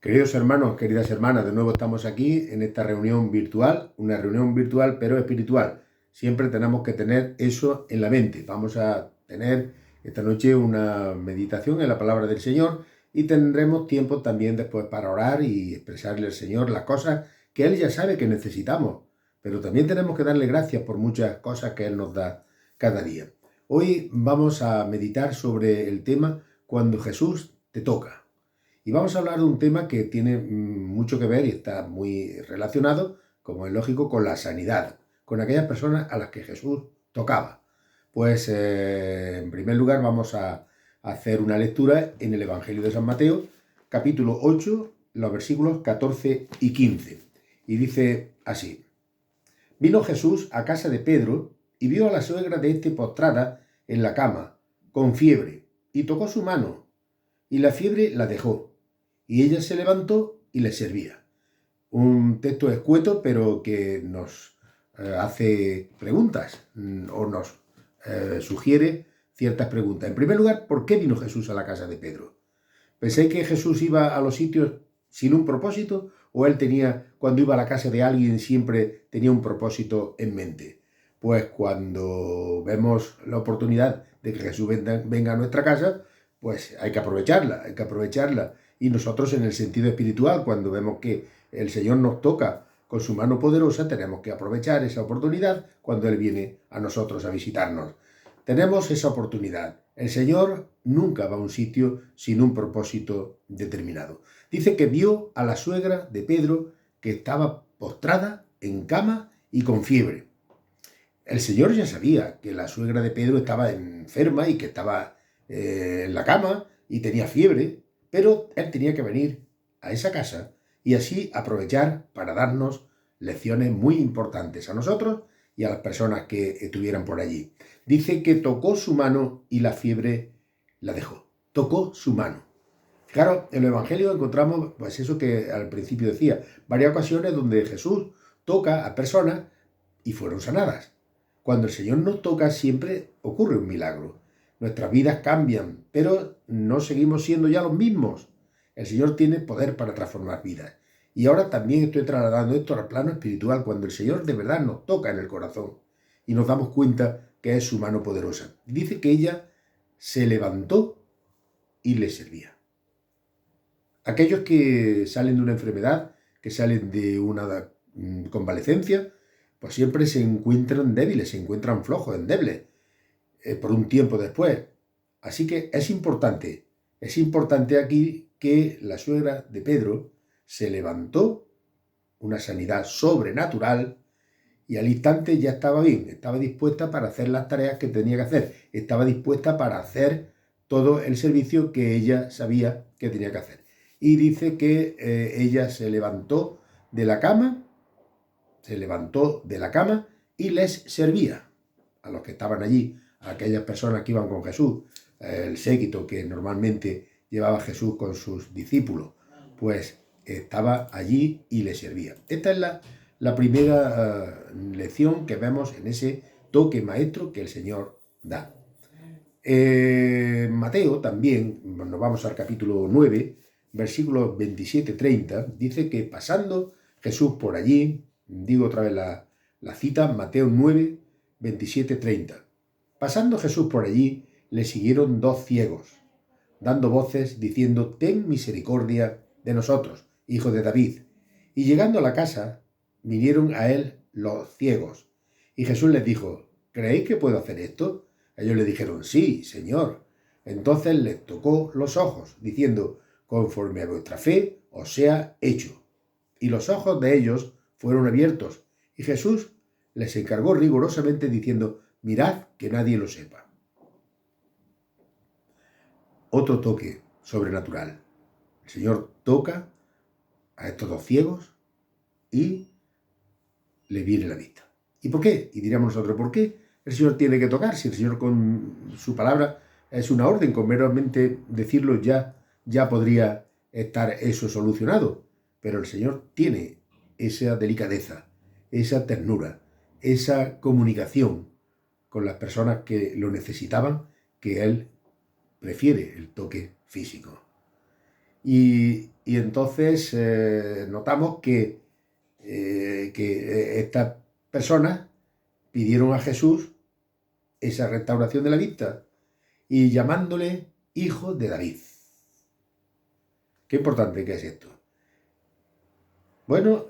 Queridos hermanos, queridas hermanas, de nuevo estamos aquí en esta reunión virtual, una reunión virtual pero espiritual. Siempre tenemos que tener eso en la mente. Vamos a tener esta noche una meditación en la palabra del Señor y tendremos tiempo también después para orar y expresarle al Señor las cosas que Él ya sabe que necesitamos. Pero también tenemos que darle gracias por muchas cosas que Él nos da cada día. Hoy vamos a meditar sobre el tema cuando Jesús te toca. Y vamos a hablar de un tema que tiene mucho que ver y está muy relacionado, como es lógico, con la sanidad, con aquellas personas a las que Jesús tocaba. Pues en primer lugar vamos a hacer una lectura en el Evangelio de San Mateo, capítulo 8, los versículos 14 y 15. Y dice así: Vino Jesús a casa de Pedro y vio a la suegra de este postrada en la cama, con fiebre, y tocó su mano, y la fiebre la dejó. Y ella se levantó y le servía. Un texto escueto, pero que nos hace preguntas o nos sugiere ciertas preguntas. En primer lugar, ¿por qué vino Jesús a la casa de Pedro? ¿Pensáis que Jesús iba a los sitios sin un propósito? ¿O él tenía, cuando iba a la casa de alguien, siempre tenía un propósito en mente? Pues cuando vemos la oportunidad de que Jesús venga a nuestra casa, pues hay que aprovecharla. Y nosotros en el sentido espiritual, cuando vemos que el Señor nos toca con su mano poderosa, tenemos que aprovechar esa oportunidad cuando Él viene a nosotros a visitarnos. Tenemos esa oportunidad. El Señor nunca va a un sitio sin un propósito determinado. Dice que vio a la suegra de Pedro que estaba postrada en cama y con fiebre. El Señor ya sabía que la suegra de Pedro estaba enferma y que estaba en la cama y tenía fiebre, pero Él tenía que venir a esa casa y así aprovechar para darnos lecciones muy importantes a nosotros y a las personas que estuvieran por allí. Dice que tocó su mano y la fiebre la dejó. Tocó su mano. Claro, en el Evangelio encontramos pues eso que al principio decía, varias ocasiones donde Jesús toca a personas y fueron sanadas. Cuando el Señor nos toca siempre ocurre un milagro. Nuestras vidas cambian, pero no seguimos siendo ya los mismos. El Señor tiene poder para transformar vidas. Y ahora también estoy trasladando esto al plano espiritual, cuando el Señor de verdad nos toca en el corazón y nos damos cuenta que es su mano poderosa. Dice que ella se levantó y le servía. Aquellos que salen de una enfermedad, que salen de una convalecencia, pues siempre se encuentran débiles, se encuentran flojos, endebles, por un tiempo después. Así que es importante aquí que la suegra de Pedro se levantó, una sanidad sobrenatural, y al instante ya estaba bien, estaba dispuesta para hacer las tareas que tenía que hacer, estaba dispuesta para hacer todo el servicio que ella sabía que tenía que hacer. Y dice que ella se levantó de la cama y les servía a los que estaban allí, a aquellas personas que iban con Jesús, el séquito que normalmente llevaba Jesús con sus discípulos, pues estaba allí y les servía. Esta es la primera lección que vemos en ese toque maestro que el Señor da. Mateo también, nos vamos al capítulo 9, versículos 27-30, dice que pasando Jesús por allí, digo otra vez la cita, Mateo 9, 27-30. Pasando Jesús por allí, le siguieron 2 ciegos, dando voces diciendo: «Ten misericordia de nosotros, hijo de David». Y llegando a la casa, vinieron a él los ciegos. Y Jesús les dijo: «¿Creéis que puedo hacer esto?». Ellos le dijeron: «Sí, Señor». Entonces les tocó los ojos, diciendo: «Conforme a vuestra fe os sea hecho». Y los ojos de ellos fueron abiertos, y Jesús les encargó rigurosamente diciendo: «Mirad que nadie lo sepa». Otro toque sobrenatural. El Señor toca a estos 2 ciegos y le viene la vista. ¿Y por qué? Y diríamos nosotros: ¿por qué el Señor tiene que tocar? Si el Señor con su palabra es una orden, con meramente decirlo ya podría estar eso solucionado. Pero el Señor tiene esa delicadeza, esa ternura, esa comunicación con las personas que lo necesitaban, que Él prefiere el toque físico. Y Y entonces notamos que estas personas pidieron a Jesús esa restauración de la vista y llamándole hijo de David. Qué importante que es esto. Bueno,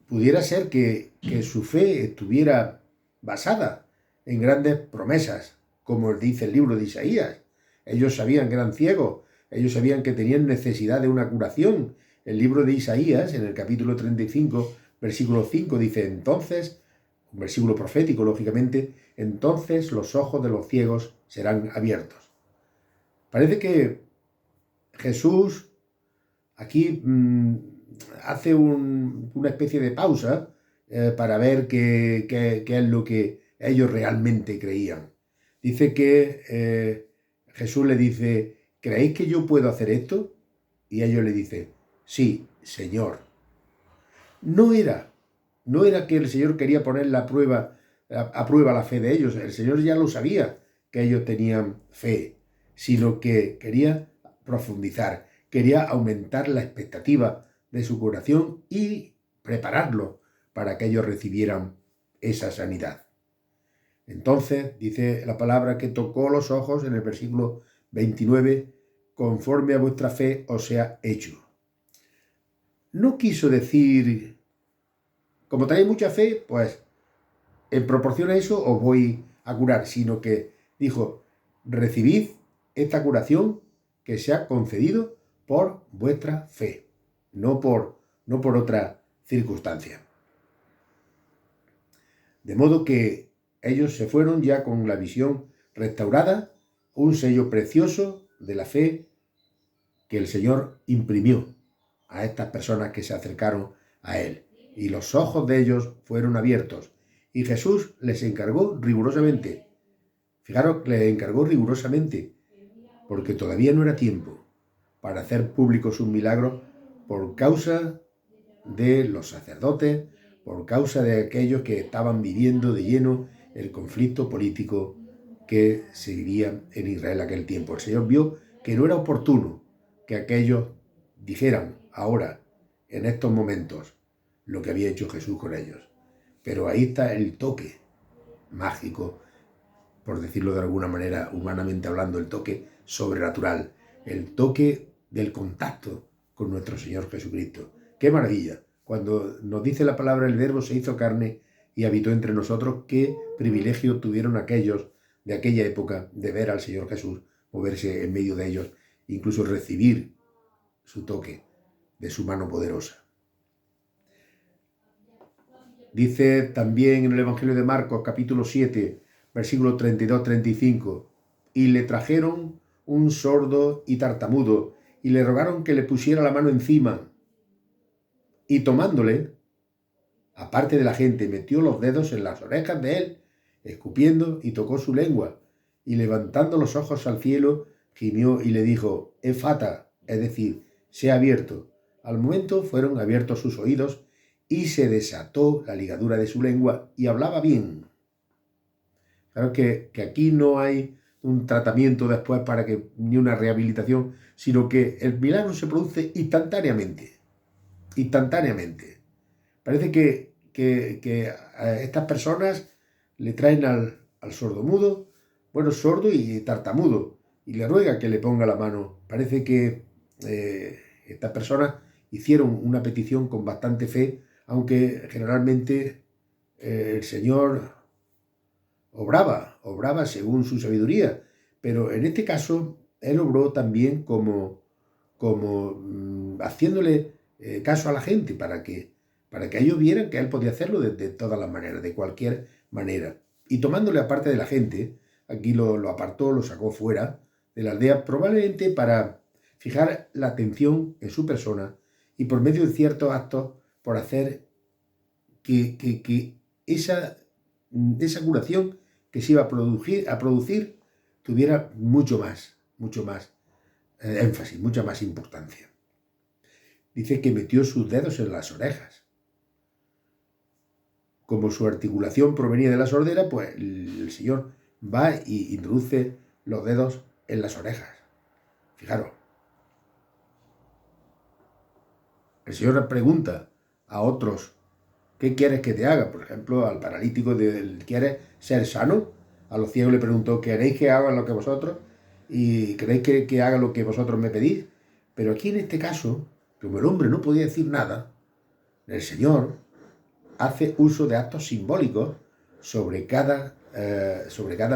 pudiera ser que su fe estuviera basada en grandes promesas, como dice el libro de Isaías. Ellos sabían que eran ciegos, ellos sabían que tenían necesidad de una curación. El libro de Isaías, en el capítulo 35, versículo 5, dice, entonces, un versículo profético, lógicamente, entonces los ojos de los ciegos serán abiertos. Parece que Jesús aquí hace una especie de pausa para ver qué es lo que ellos realmente creían. Dice que Jesús le dice, ¿creéis que yo puedo hacer esto? Y ellos le dicen, sí, Señor. No era que el Señor quería poner a prueba la fe de ellos. El Señor ya lo sabía que ellos tenían fe, sino que quería profundizar, quería aumentar la expectativa de su curación y prepararlo para que ellos recibieran esa sanidad. Entonces, dice la palabra que tocó los ojos en el versículo 29, conforme a vuestra fe os sea hecho. No quiso decir, como tenéis mucha fe, pues en proporción a eso os voy a curar, sino que dijo, recibid esta curación que se ha concedido por vuestra fe, no por otra circunstancia. De modo que ellos se fueron ya con la visión restaurada, un sello precioso de la fe que el Señor imprimió a estas personas que se acercaron a Él. Y los ojos de ellos fueron abiertos. Y Jesús les encargó rigurosamente. Fijaros, les encargó rigurosamente, porque todavía no era tiempo para hacer públicos sus milagros por causa de los sacerdotes, por causa de aquellos que estaban viviendo de lleno el conflicto político que se vivía en Israel aquel tiempo. El Señor vio que no era oportuno que aquellos dijeran ahora, en estos momentos, lo que había hecho Jesús con ellos. Pero ahí está el toque mágico, por decirlo de alguna manera, humanamente hablando, el toque sobrenatural, el toque del contacto con nuestro Señor Jesucristo. ¡Qué maravilla! Cuando nos dice la palabra, el Verbo se hizo carne y habitó entre nosotros, qué privilegio tuvieron aquellos de aquella época de ver al Señor Jesús moverse en medio de ellos, incluso recibir su toque de su mano poderosa. Dice también en el Evangelio de Marcos, capítulo 7, versículo 32-35, y le trajeron un sordo y tartamudo, y le rogaron que le pusiera la mano encima, y tomándole, aparte de la gente, metió los dedos en las orejas de él, escupiendo, y tocó su lengua, y levantando los ojos al cielo, gimió y le dijo, Efata, es decir, sea abierto. Al momento fueron abiertos sus oídos, y se desató la ligadura de su lengua, y hablaba bien. Claro que aquí no hay un tratamiento después ni una rehabilitación, sino que el milagro se produce instantáneamente. Instantáneamente. Parece que a estas personas le traen al sordomudo, bueno, sordo y tartamudo, y le ruega que le ponga la mano. Parece que estas personas hicieron una petición con bastante fe, aunque generalmente el Señor obraba según su sabiduría, pero en este caso Él obró también como haciéndole caso a la gente para que ellos vieran que Él podía hacerlo de todas las maneras, de cualquier manera. Y tomándole aparte de la gente, aquí lo apartó, lo sacó fuera de la aldea, probablemente para fijar la atención en su persona y por medio de ciertos actos por hacer que esa curación que se iba a producir tuviera mucho más énfasis, mucha más importancia. Dice que metió sus dedos en las orejas. Como su articulación provenía de la sordera, pues el Señor va y introduce los dedos en las orejas. Fijaros. El Señor le pregunta a otros, ¿qué quieres que te haga? Por ejemplo, al paralítico, ¿quieres ser sano? A los ciegos le preguntó, ¿queréis que haga lo que vosotros? ¿Y queréis que haga lo que vosotros me pedís? Pero aquí en este caso, como el hombre no podía decir nada, el Señor hace uso de actos simbólicos sobre cada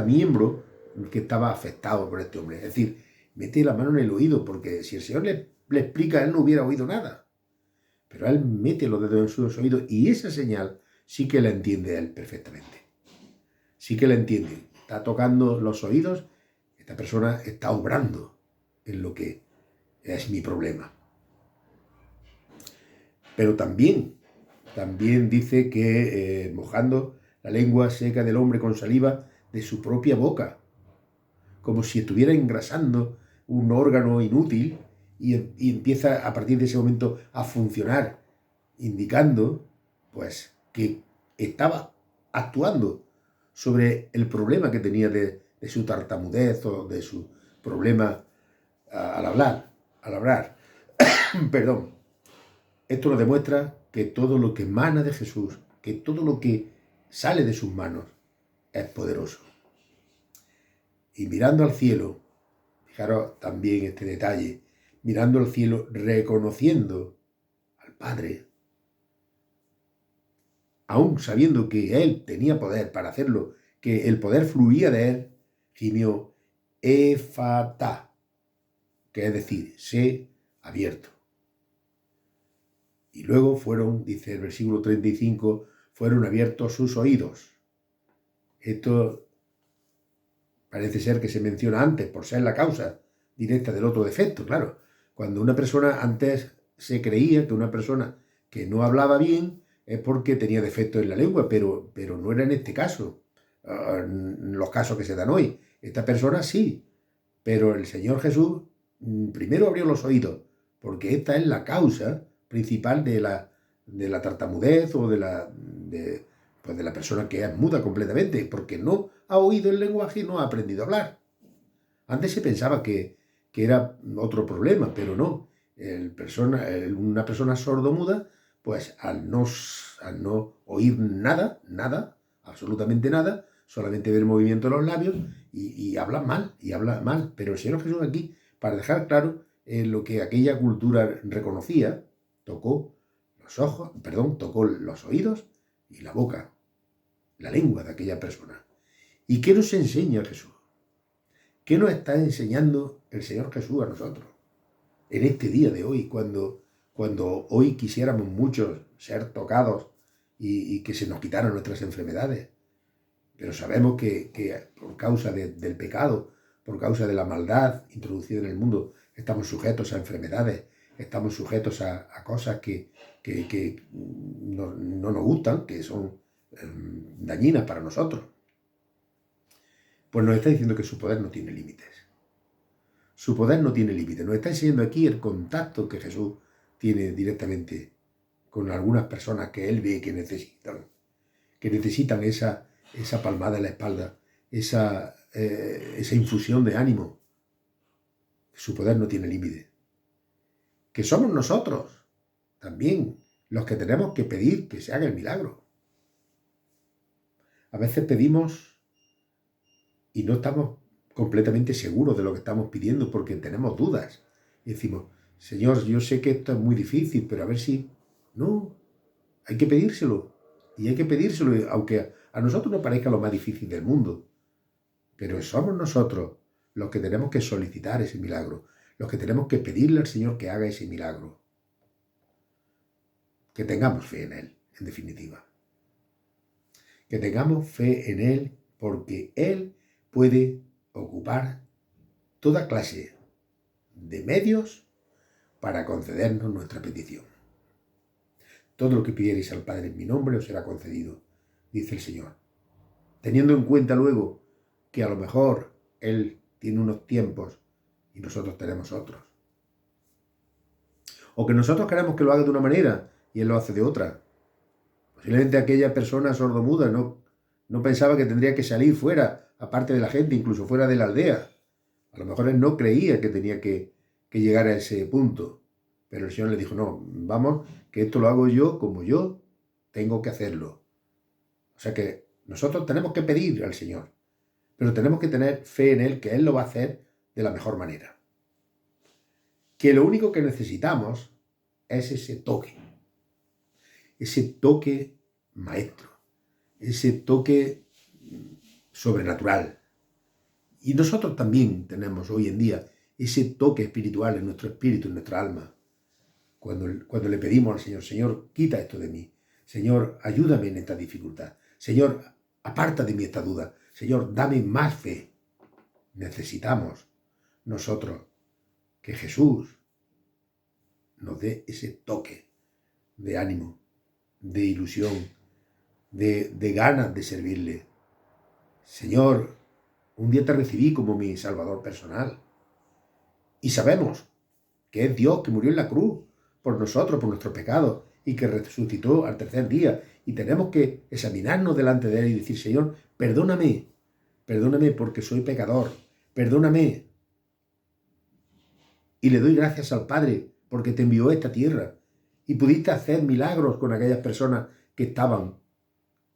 miembro que estaba afectado por este hombre. Es decir, mete la mano en el oído, porque si el Señor le explica, él no hubiera oído nada. Pero él mete los dedos en sus oídos y esa señal sí que la entiende él perfectamente. Sí que la entiende. Está tocando los oídos, esta persona está obrando en lo que es mi problema. Pero también dice que mojando la lengua seca del hombre con saliva de su propia boca, como si estuviera engrasando un órgano inútil y empieza a partir de ese momento a funcionar, indicando pues que estaba actuando sobre el problema que tenía de su tartamudez o de su problema al hablar. Perdón. Esto nos demuestra que todo lo que emana de Jesús, que todo lo que sale de sus manos es poderoso. Y mirando al cielo, fijaros también este detalle, mirando al cielo, reconociendo al Padre, aún sabiendo que Él tenía poder para hacerlo, que el poder fluía de Él, gimió, Efatá, que es decir, sé abierto. Y luego fueron, dice el versículo 35, fueron abiertos sus oídos. Esto parece ser que se menciona antes por ser la causa directa del otro defecto, claro. Cuando una persona antes se creía que una persona que no hablaba bien es porque tenía defecto en la lengua, pero no era en este caso, en los casos que se dan hoy. Esta persona sí, pero el Señor Jesús primero abrió los oídos, porque esta es la causa principal de la tartamudez o de la persona que es muda completamente, porque no ha oído el lenguaje y no ha aprendido a hablar. Antes se pensaba que era otro problema, pero no. Una persona sordomuda, pues al no oír nada, absolutamente nada, solamente ver el movimiento de los labios y habla mal. Pero el Señor Jesús aquí, para dejar claro lo que aquella cultura reconocía, tocó los oídos y la boca, la lengua de aquella persona. ¿Y qué nos enseña Jesús? ¿Qué nos está enseñando el Señor Jesús a nosotros? En este día de hoy, cuando hoy quisiéramos muchos ser tocados y que se nos quitaran nuestras enfermedades. Pero sabemos que por causa del pecado, por causa de la maldad introducida en el mundo, estamos sujetos a enfermedades, estamos sujetos a cosas que no nos gustan, que son dañinas para nosotros. Pues nos está diciendo que su poder no tiene límites. Su poder no tiene límites. Nos está enseñando aquí el contacto que Jesús tiene directamente con algunas personas que Él ve que necesitan esa palmada en la espalda, esa infusión de ánimo. Su poder no tiene límite. Que somos nosotros también los que tenemos que pedir que se haga el milagro. A veces pedimos y no estamos completamente seguros de lo que estamos pidiendo porque tenemos dudas. Y decimos, Señor, yo sé que esto es muy difícil, pero a ver si... No, hay que pedírselo. Y hay que pedírselo, aunque a nosotros nos parezca lo más difícil del mundo. Pero somos nosotros los que tenemos que solicitar ese milagro, los que tenemos que pedirle al Señor que haga ese milagro. Que tengamos fe en Él, en definitiva. Que tengamos fe en Él porque Él puede ocupar toda clase de medios para concedernos nuestra petición. Todo lo que pidierais al Padre en mi nombre os será concedido, dice el Señor. Teniendo en cuenta luego que a lo mejor Él tiene unos tiempos y nosotros tenemos otros. O que nosotros queremos que lo haga de una manera y Él lo hace de otra. Posiblemente aquella persona sordomuda no pensaba que tendría que salir fuera, aparte de la gente, incluso fuera de la aldea. A lo mejor Él no creía que tenía que llegar a ese punto. Pero el Señor le dijo, no, vamos, que esto lo hago yo como yo tengo que hacerlo. O sea que nosotros tenemos que pedir al Señor, pero tenemos que tener fe en Él, que Él lo va a hacer de la mejor manera. Que lo único que necesitamos es ese toque maestro, ese toque sobrenatural. Y nosotros también tenemos hoy en día ese toque espiritual en nuestro espíritu, en nuestra alma. Cuando le pedimos al Señor, Señor, quita esto de mí. Señor, ayúdame en esta dificultad. Señor, aparta de mí esta duda. Señor, dame más fe. Necesitamos nosotros que Jesús nos dé ese toque de ánimo, de ilusión, de ganas de servirle. Señor, un día te recibí como mi Salvador personal. Y sabemos que es Dios que murió en la cruz por nosotros, por nuestros pecados, y que resucitó al tercer día. Y tenemos que examinarnos delante de Él y decir, Señor, perdóname porque soy pecador, perdóname. Y le doy gracias al Padre porque te envió a esta tierra y pudiste hacer milagros con aquellas personas que estaban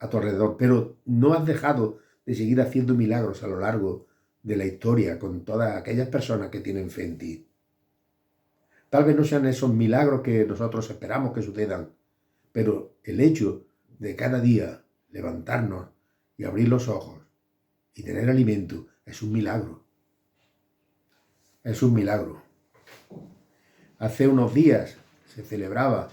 a tu alrededor, pero no has dejado de seguir haciendo milagros a lo largo de la historia con todas aquellas personas que tienen fe en ti. Tal vez no sean esos milagros que nosotros esperamos que sucedan, pero el hecho de cada día levantarnos y abrir los ojos y tener alimento es un milagro. Es un milagro. Hace unos días se celebraba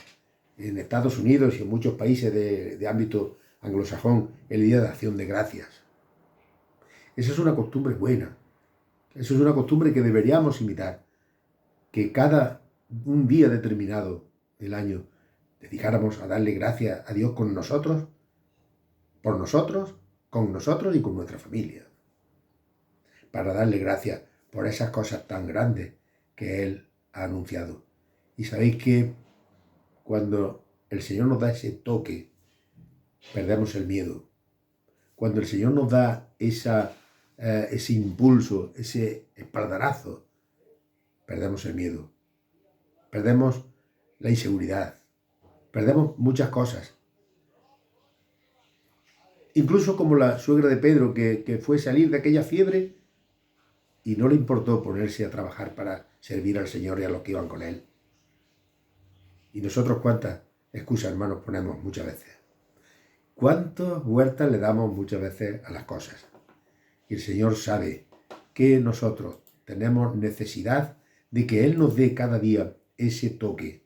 en Estados Unidos y en muchos países de ámbito anglosajón el Día de Acción de Gracias. Esa es una costumbre buena. Eso es una costumbre que deberíamos imitar. Que un día determinado del año dedicáramos a darle gracias a Dios con nosotros, por nosotros, con nosotros y con nuestra familia. Para darle gracias por esas cosas tan grandes que Él ha anunciado. Y sabéis que cuando el Señor nos da ese toque, perdemos el miedo. Cuando el Señor nos da ese impulso, ese espaldarazo, perdemos el miedo. Perdemos la inseguridad. Perdemos muchas cosas. Incluso como la suegra de Pedro, que fue salir de aquella fiebre y no le importó ponerse a trabajar para servir al Señor y a los que iban con Él. Y nosotros cuántas excusas, hermanos, ponemos muchas veces. Cuántas vueltas le damos muchas veces a las cosas. Y el Señor sabe que nosotros tenemos necesidad de que Él nos dé cada día ese toque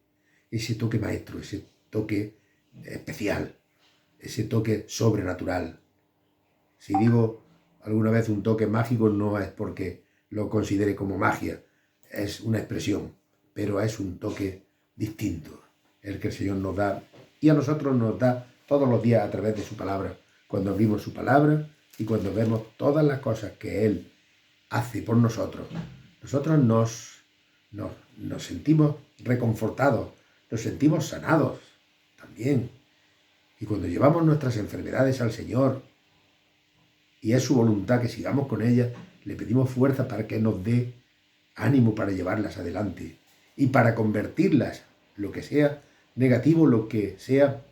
maestro, ese toque especial, ese toque sobrenatural. Si digo alguna vez un toque mágico, no es porque lo considere como magia, es una expresión, pero es un toque distinto, el que el Señor nos da y a nosotros nos da todos los días a través de su palabra, cuando abrimos su palabra y cuando vemos todas las cosas que Él hace por nosotros. Nosotros nos sentimos reconfortados, nos sentimos sanados también. Y cuando llevamos nuestras enfermedades al Señor y es su voluntad que sigamos con ellas, le pedimos fuerza para que nos dé ánimo para llevarlas adelante y para convertirlas, lo que sea negativo, lo que sea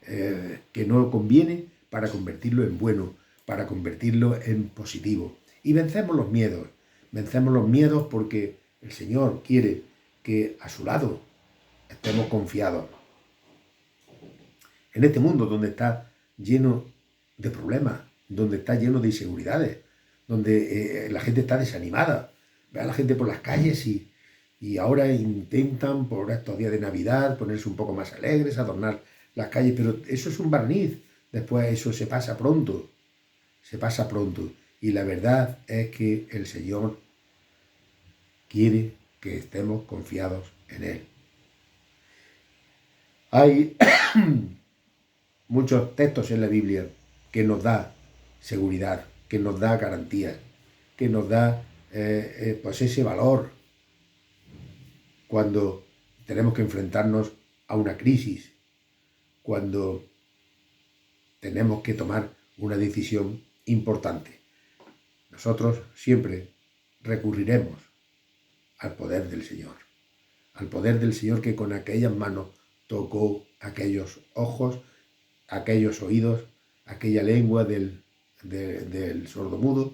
que no conviene, para convertirlo en bueno, para convertirlo en positivo. Y vencemos los miedos porque el Señor quiere que a su lado estemos confiados. En este mundo donde está lleno de problemas, donde está lleno de inseguridades, donde la gente está desanimada, ve a la gente por las calles y ahora intentan por estos días de Navidad ponerse un poco más alegres, adornar las calles, pero eso es un barniz, después eso se pasa pronto, y la verdad es que el Señor quiere que estemos confiados en Él. Hay muchos textos en la Biblia que nos da seguridad, que nos da garantía, que nos da pues ese valor cuando tenemos que enfrentarnos a una crisis, cuando tenemos que tomar una decisión importante. Nosotros siempre recurriremos al poder del Señor, al poder del Señor que con aquellas manos tocó aquellos ojos, aquellos oídos, aquella lengua del sordomudo,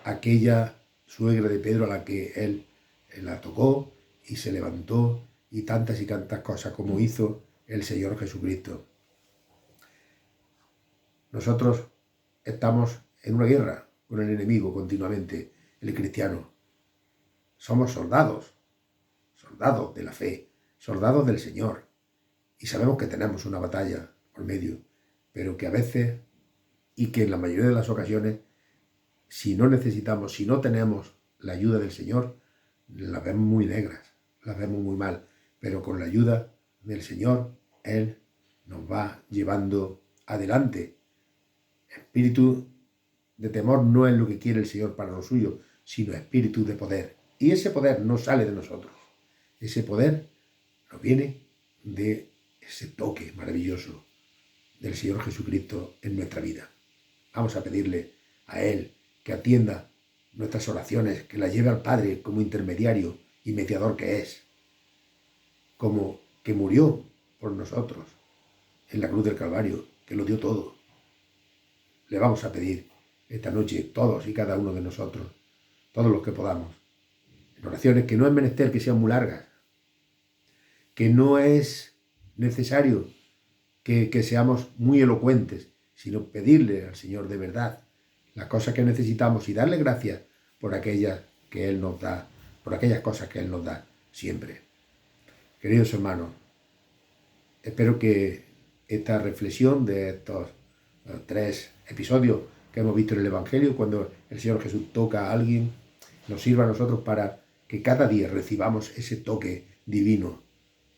aquella suegra de Pedro a la que él la tocó y se levantó, y tantas cosas como hizo el Señor Jesucristo. Nosotros estamos en una guerra con el enemigo continuamente, el cristiano. Somos soldados de la fe, soldados del Señor. Y sabemos que tenemos una batalla por medio, pero que a veces, y que en la mayoría de las ocasiones, si no necesitamos, si no tenemos la ayuda del Señor, las vemos muy negras, las vemos muy mal. Pero con la ayuda del Señor, Él nos va llevando adelante. Espíritu de temor no es lo que quiere el Señor para lo suyo, sino espíritu de poder. Y ese poder no sale de nosotros. Ese poder nos viene de ese toque maravilloso del Señor Jesucristo en nuestra vida. Vamos a pedirle a Él que atienda nuestras oraciones, que las lleve al Padre como intermediario y mediador que es, como que murió por nosotros en la cruz del Calvario, que lo dio todo. Le vamos a pedir esta noche, todos y cada uno de nosotros, todos los que podamos, en oraciones que no es menester que sean muy largas, que no es necesario que seamos muy elocuentes, sino pedirle al Señor de verdad las cosas que necesitamos y darle gracias por aquellas que Él nos da, por aquellas cosas que Él nos da siempre. Queridos hermanos, espero que esta reflexión de estos 3 episodios que hemos visto en el Evangelio, cuando el Señor Jesús toca a alguien, nos sirva a nosotros para que cada día recibamos ese toque divino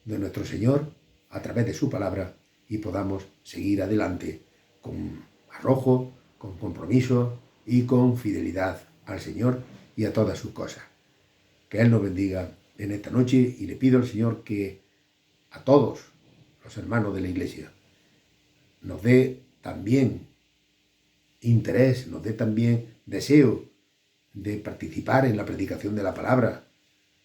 de nuestro Señor a través de su palabra y podamos seguir adelante con arrojo, con compromiso y con fidelidad al Señor y a todas sus cosas. Que Él nos bendiga en esta noche y le pido al Señor que a todos los hermanos de la Iglesia nos dé también interés, nos dé también deseo de participar en la predicación de la palabra.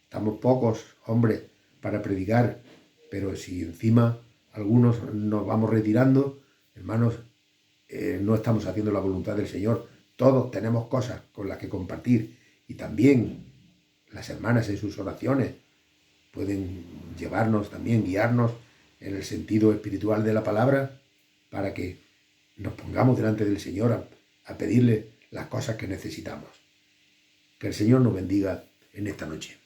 Estamos pocos hombres para predicar, pero si encima algunos nos vamos retirando, hermanos, no estamos haciendo la voluntad del Señor. Todos tenemos cosas con las que compartir y también las hermanas en sus oraciones pueden llevarnos también, guiarnos en el sentido espiritual de la palabra para que nos pongamos delante del Señor a pedirle las cosas que necesitamos. Que el Señor nos bendiga en esta noche.